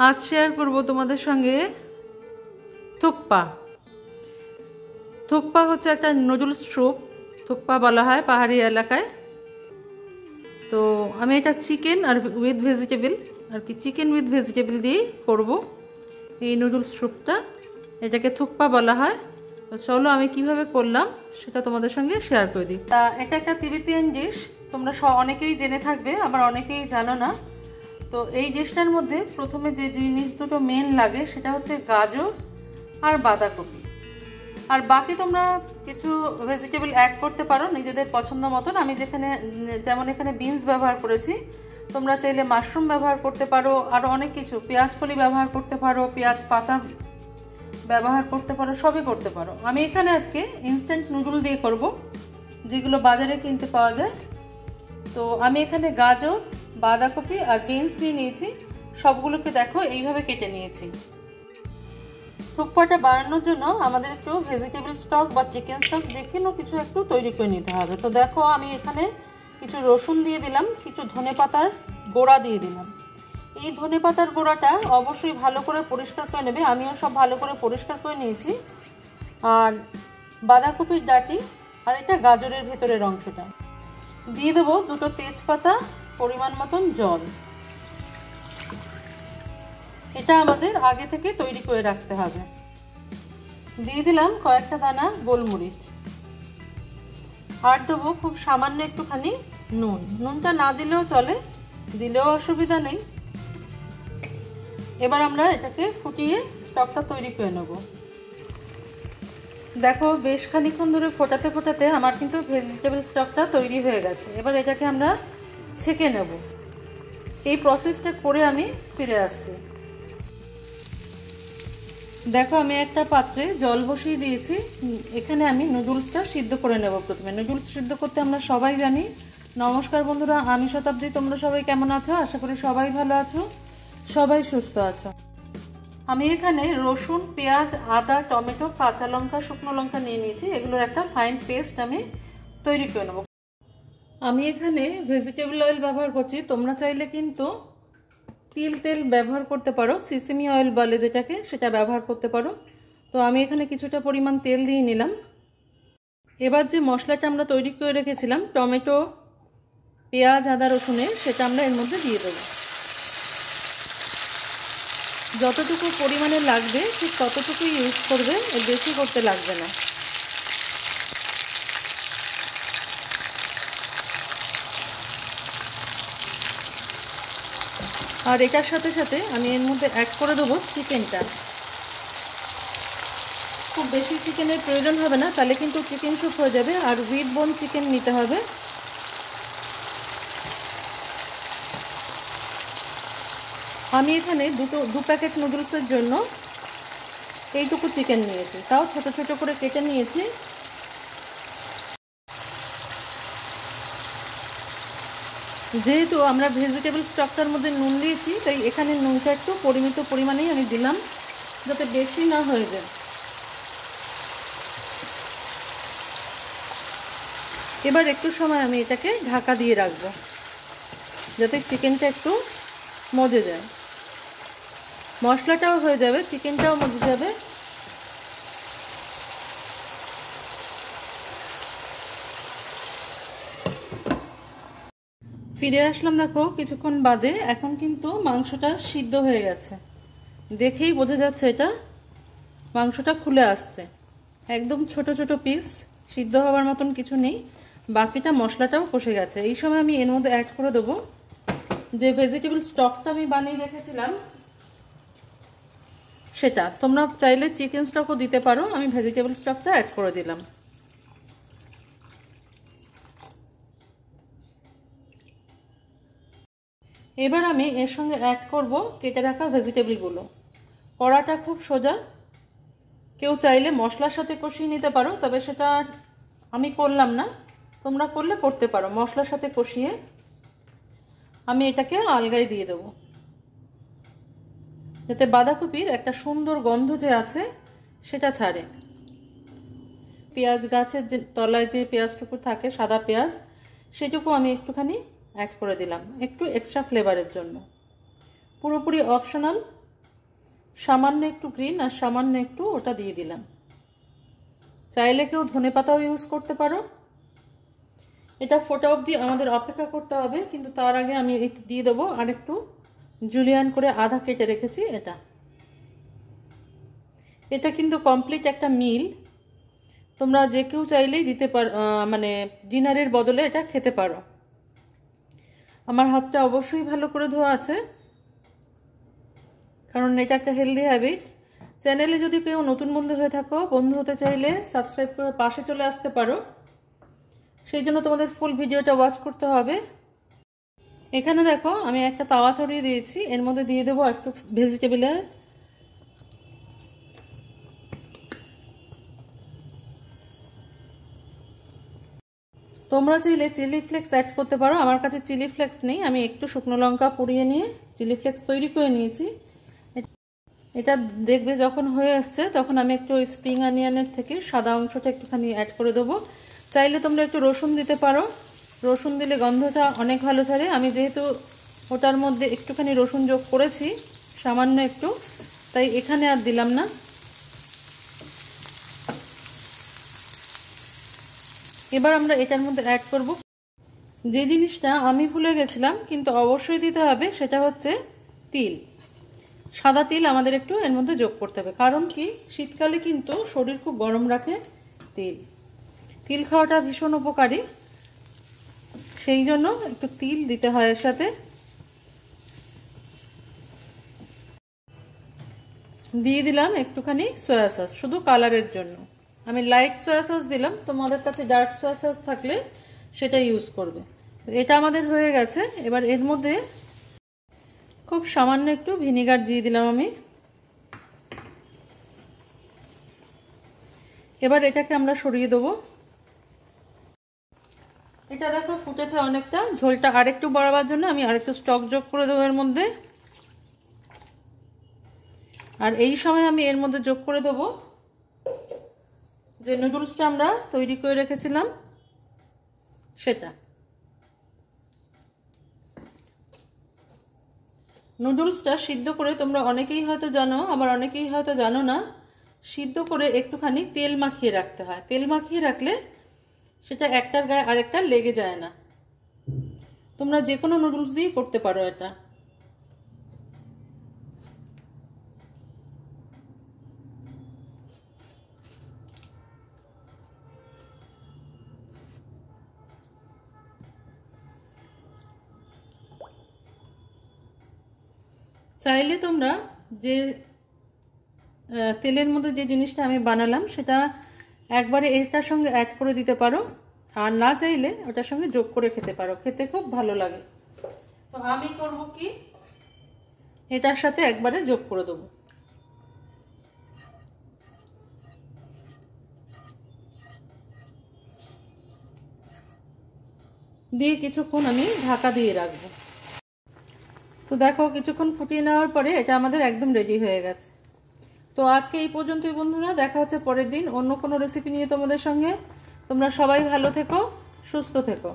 আজ শেয়ার করব তোমাদের সঙ্গে থুকপা। থুকপা হচ্ছে একটা নুডলস স্যুপ, থুকপা বলা হয় পাহাড়ি এলাকায়। তো আমি এটা চিকেন আর উইথ ভেজিটেবল আর কি চিকেন উইথ ভেজিটেবল দিয়ে করব এই নুডলস স্যুপটা। এটাকে থুকপা বলা হয়। তো চলো আমি কিভাবে করলাম সেটা তোমাদের সঙ্গে শেয়ার করে দিই। তা এটা একটা তিবেতিয়ান ডিশ, তোমরা অনেকেই জেনে থাকবে, আবার অনেকেই জানো না। তো এই ডিশটার মধ্যে প্রথমে যে জিনিস দুটো মেন লাগে সেটা হচ্ছে গাজর আর বাঁধাকপি, আর বাকি তোমরা কিছু ভেজিটেবল অ্যাড করতে পারো নিজেদের পছন্দ মতন। আমি যেমন এখানে বিনস ব্যবহার করেছি, তোমরা চাইলে মাশরুম ব্যবহার করতে পারো, আরও অনেক কিছু, পেঁয়াজ কলি ব্যবহার করতে পারো, পেঁয়াজ পাতা ব্যবহার করতে পারো, সবই করতে পারো। আমি এখানে আজকে ইনস্ট্যান্ট নুডল দিয়ে করব, যেগুলো বাজারে কিনতে পাওয়া যায়। তো আমি এখানে গাজর, বাঁধাকপি আর বিনস নিয়ে নিয়েছি, সবগুলোকে দেখো এইভাবে কেটে নিয়েছি। থুকপাটা বানানোর জন্য আমাদের একটু ভেজিটেবল স্টক বা চিকেন স্টক যে কোনো কিছু একটু তৈরি করে নিতে হবে। তো দেখো আমি এখানে কিছু রসুন দিয়ে দিলাম, কিছু ধনেপাতার গোড়া দিয়ে দিলাম। এই ধনেপাতার গোড়াটা অবশ্যই ভালো করে পরিষ্কার করে নেবে, আমিও সব ভালো করে পরিষ্কার করে নিয়েছি। আর বাঁধাকপির ডাঁটি আর এটা গাজরের ভেতরের অংশটা দিয়ে দেবো, দুটো তেজপাতা, পরিমাণ মতন জল। এটা আমাদের আগে থেকে তৈরি করে রাখতে হবে। দিয়ে দিলাম কয়েকটা দানা গোলমরিচ, আর দেবো খুব সামান্য একটুখানি নুন। নুনটা না দিলেও চলে, দিলেও অসুবিধা নেই। এবার আমরা এটাকে ফুটিয়ে স্টকটা তৈরি করে নেব। দেখো বেশ খানিক্ষণ ধরে ফোটাতে ফোটাতে আমার কিন্তু ভেজিটেবল স্টকটা তৈরি হয়ে গেছে। এবার এটাকে আমরা ছেঁকে নেব। এই প্রসেসটা করে আমি ফিরে আসছি। দেখো আমি একটা পাত্রে জল বসিয়ে দিয়েছি, এখানে আমি নুডলসটা সিদ্ধ করে নেব। প্রথমে নুডলস সিদ্ধ করতে আমরা সবাই জানি। নমস্কার বন্ধুরা, আমি শতাব্দী। তোমরা সবাই কেমন আছো? আশা করি সবাই ভালো আছো, সবাই সুস্থ আছো। আমি এখানে রসুন, পেঁয়াজ, আদা, টমেটো, কাঁচা লঙ্কা, শুকনো লঙ্কা নিয়ে নিয়েছি। এগুলোর একটা ফাইন পেস্ট আমি তৈরি করে নেব। আমি এখানে ভেজিটেবল অয়েল ব্যবহার করছি, তোমরা চাইলে কিন্তু তিল তেল ব্যবহার করতে পারো, সিসিমি অয়েল বলে যেটাকে, সেটা ব্যবহার করতে পারো। তো আমি এখানে কিছুটা পরিমাণ তেল দিয়ে নিলাম। এবার যে মশলাটা আমরা তৈরি করে রেখেছিলাম টমেটো, পেঁয়াজ, আদা, রসুনের, সেটা আমরা এর মধ্যে দিয়ে দেবো। যতটুকু পরিমাণে লাগবে ঠিক ততটুকুই ইউজ করবে, এর বেশি করতে লাগবে না। আর এটার সাথে সাথে আমি এর মধ্যে অ্যাড করে দেবো চিকেনটা। খুব বেশি চিকেনের প্রয়োজন হবে না, তাহলে কিন্তু চিকেন স্যুপ হয়ে যাবে। আর উইথ বোন চিকেন নিতে হবে। আমি এখানে দু প্যাকেট নুডলসের জন্য এইটুকু চিকেন নিয়েছি, তাও ছোট ছোট করে কেটে নিয়েছি। যেহেতু আমরা ভেজিটেবল স্টকটার মধ্যে নুন দিয়েছি, তাই এখানে নুনটা একটু পরিমিত পরিমাণেই আমি দিলাম, যাতে বেশি না হয়ে যায়। এবার একটু সময় আমি এটাকে ঢাকা দিয়ে রাখবো, যাতে চিকেনটা একটু মজে যায়। মশলাটাও হয়ে যাবে, চিকেনটাও মজে যাবে। ফিরে আসলাম দেখো কিছুক্ষণ বাদে। এখন কিন্তু মাংসটা সিদ্ধ হয়ে গেছে, দেখেই বোঝা যাচ্ছে এটা মাংসটা খুলে আসছে। একদম ছোট ছোট পিস, সিদ্ধ হওয়ার মতন কিছু নেই। বাকিটা মশলাটাও কষে গেছে। এই সময় আমি এর মধ্যে অ্যাড করে দেবো যে ভেজিটেবল স্টকটা আমি বানিয়ে রেখেছিলাম সেটা। তোমরা চাইলে চিকেন স্টকও দিতে পারো, আমি ভেজিটেবল স্টকটা অ্যাড করে দিলাম। এবার আমি এর সঙ্গে অ্যাড করব কেটে রাখা ভেজিটেবলগুলো। কড়াটা খুব সোজা, কেউ চাইলে মশলার সাথে কষিয়ে নিতে পারো, তবে সেটা আমি করলাম না। তোমরা করলে করতে পারো। মশলার সাথে কষিয়ে আমি এটাকে আলগায় দিয়ে দেবো, যাতে বাঁধাকপির একটা সুন্দর গন্ধ যে আছে সেটা ছাড়ে। পেঁয়াজ গাছের যে তলায় যে পেঁয়াজটুকু থাকে, সাদা পেঁয়াজ, সেটুকু আমি একটুখানি অ্যাড করে দিলাম, একটু এক্সট্রা ফ্লেভারের জন্য। পুরোপুরি অপশনাল, সামান্য একটু গ্রিন আর সামান্য একটু ওটা দিয়ে দিলাম। চাইলে কেউ ধনেপাতাও ইউজ করতে পারো। এটা ফোটা অবধি আমাদের অপেক্ষা করতে হবে, কিন্তু তার আগে আমি দিয়ে দেবো আর একটু জুলিয়ান করে আদা কেটে রেখেছি। এটা কিন্তু কমপ্লিট একটা মিল, তোমরা যে কেউ চাইলেই দিতে পারো, মানে ডিনারের বদলে এটা খেতে পারো। আমার হাতটা অবশ্যই ভালো করে ধোয়া আছে, কারণ এটা একটা হেলদি হ্যাবিট। চ্যানেলে যদি কেউ নতুন বন্ধু হয়ে থাকো, বন্ধু হতে চাইলে সাবস্ক্রাইব করে পাশে চলে আসতে পারো। সেই জন্য তোমাদের ফুল ভিডিওটা ওয়াচ করতে হবে। এখানে দেখো আমি একটা তাওয়া চড়িয়ে দিয়েছি, এর মধ্যে দিয়ে দেবো একটু ভেজিটেবলের। তোমরা চাইলে চিলি ফ্লেক্স অ্যাড করতে পারো, আমার কাছে চিলি ফ্লেক্স নেই, আমি একটু শুকনো লঙ্কা পুড়িয়ে নিয়ে চিলি ফ্লেক্স তৈরি করে নিয়েছি। এটা দেখবে যখন হয়ে আসছে তখন আমি একটু স্প্রিং অনিয়নের থেকে সাদা অংশটা একটুখানি অ্যাড করে দেবো। চাইলে তোমরা একটু রসুন দিতে পারো, রসুন দিলে গন্ধটা অনেক ভালো ছাড়ে। আমি যেহেতু ওটার মধ্যে একটুখানি রসুন যোগ করেছি সামান্য একটু, তাই এখানে আর দিলাম না। এবার আমরা এটার মধ্যে অ্যাড করব যে জিনিসটা আমি ভুলে গেছিলাম কিন্তু অবশ্যই দিতে হবে, সেটা হচ্ছে তিল। সাদা তিল আমাদের একটু এর মধ্যে যোগ করতে হবে, কারণ কি শীতকালে কিন্তু শরীর খুব গরম রাখে তিল খাওয়াটা ভীষণ উপকারী, সেই জন্য একটু তিল দিতে হয় এর সাথে। দিয়ে দিলাম একটুখানি সয়া সস, শুধু কালারের জন্য আমি লাইট সয়া সস দিলাম, তোমাদের কাছে ডার্ক সয়া সস থাকলে সেটা ইউজ করবে। এটা আমাদের হয়ে গেছে। এবার এর মধ্যে খুব সামান্য একটু ভিনিগার দিয়ে দিলাম আমি। এবার এটাকে আমরা সরিয়ে দেবো। এটা দেখো ফুটেছে অনেকটা, ঝোলটা আরেকটু বাড়াবার জন্য আমি আরেকটু স্টক যোগ করে দেবো এর মধ্যে। আর এই সময় আমি এর মধ্যে যোগ করে দেবো যে নুডলসটা আমরা তৈরি করে রেখেছিলাম সেটা। নুডলসটা সিদ্ধ করে তোমরা অনেকেই হয়তো জানো, আবার অনেকেই হয়তো জানো না, সিদ্ধ করে একটুখানি তেল মাখিয়ে রাখতে হয়। তেল মাখিয়ে রাখলে সেটা একটার গায়ে আরেকটা লেগে যায় না। তোমরা যে কোনো নুডলস দিয়ে করতে পারো এটা। চাইলে তোমরা যে তেলের মধ্যে যে জিনিসটা আমি বানালাম সেটা একবারে এটার সঙ্গে অ্যাড করে দিতে পারো, আর না চাইলে ওটার সঙ্গে যোগ করে খেতে পারো, খেতে খুব ভালো লাগে। তো আমি করব কি, এটার সাথে একবারে যোগ করে দেবো। দিয়ে কিছুক্ষণ আমি ঢাকা দিয়ে রাখবো। তো দেখো কিছুক্ষণ ফুটিয়ে নেওয়ার পরে এটা আমাদের একদম রেডি হয়ে গেছে। তো আজকে এই পর্যন্তই বন্ধুরা, দেখা হচ্ছে পরের দিন অন্য কোনো রেসিপি নিয়ে তোমাদের সঙ্গে। তোমরা সবাই ভালো থেকো, সুস্থ থেকো।